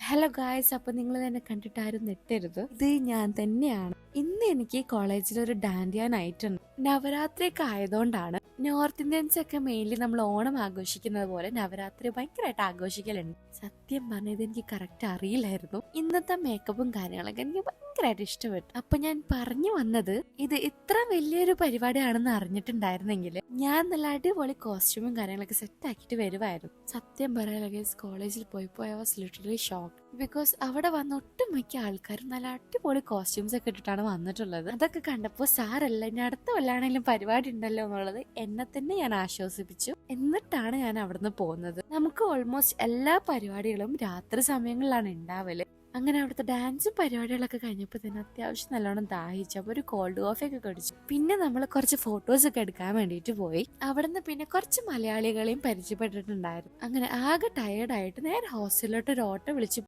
Hello guys, അപ്പൊ നിങ്ങൾ തന്നെ കണ്ടിട്ട് ആരും നെട്ടരുത്. ഇത് ഞാൻ തന്നെയാണ്. ഇന്ന് എനിക്ക് കോളേജിൽ ഒരു ഡാൻഡിയ നൈറ്റ് ഉണ്ട്. നവരാത്രി ഒക്കെ ആയതുകൊണ്ടാണ്. നോർത്ത് ഇന്ത്യൻസ് ഒക്കെ മെയിൻലി നമ്മൾ ഓണം ആഘോഷിക്കുന്നത് പോലെ നവരാത്രി ഭയങ്കരമായിട്ട് ആഘോഷിക്കലുണ്ട്. സത്യം പറഞ്ഞ ഇത് എനിക്ക് കറക്റ്റ് അറിയില്ലായിരുന്നു. ഇന്നത്തെ മേക്കപ്പും കാര്യങ്ങളൊക്കെ എനിക്ക് ഭയങ്കരമായിട്ട് ഇഷ്ടപ്പെട്ടു. അപ്പൊ ഞാൻ പറഞ്ഞു വന്നത്, ഇത് ഇത്ര വലിയൊരു പരിപാടിയാണെന്ന് അറിഞ്ഞിട്ടുണ്ടായിരുന്നെങ്കിൽ ഞാൻ നല്ല അടിപൊളി കോസ്റ്റ്യൂമും കാര്യങ്ങളൊക്കെ സെറ്റ് ആക്കിയിട്ട് വരുമായിരുന്നു. സത്യം പറയാലോ ഗൈസ്, കോളേജിൽ പോയപ്പോൾ I was literally shock. Because അവിടെ വന്ന ഒട്ടുമിക്ക ആൾക്കാരും നല്ല അടിപൊളി കോസ്റ്റ്യൂംസ് ഒക്കെ ഇട്ടിട്ടാണ് വന്നിട്ടുള്ളത്. അതൊക്കെ കണ്ടപ്പോൾ സാരല്ല, ഇനി അടുത്ത കൊല്ലാണെങ്കിലും പരിപാടി ഉണ്ടല്ലോ എന്നുള്ളത് എന്നെ തന്നെ ഞാൻ ആശ്വസിപ്പിച്ചു. എന്നിട്ടാണ് ഞാൻ അവിടുന്ന് പോകുന്നത്. നമുക്ക് ഓൾമോസ്റ്റ് എല്ലാ പരിപാടികളും രാത്രി സമയങ്ങളിലാണ് ഉണ്ടാവല്. അങ്ങനെ അവിടുത്തെ ഡാൻസും പരിപാടികളൊക്കെ കഴിഞ്ഞപ്പോൾ തന്നെ അത്യാവശ്യം നല്ലോണം ദാഹിച്ചു. അപ്പോൾ ഒരു കോൾഡ് കോഫി ഒക്കെ കുടിച്ചു. പിന്നെ നമ്മൾ കുറച്ച് ഫോട്ടോസ് ഒക്കെ എടുക്കാൻ വേണ്ടിയിട്ട് പോയി. അവിടുന്ന് പിന്നെ കുറച്ച് മലയാളികളെയും പരിചയപ്പെട്ടിട്ടുണ്ടായിരുന്നു. അങ്ങനെ ആകെ ടയേർഡായിട്ട് നേരെ ഹോസ്റ്റലിലോട്ട് ഒരു ഓട്ടോ വിളിച്ച്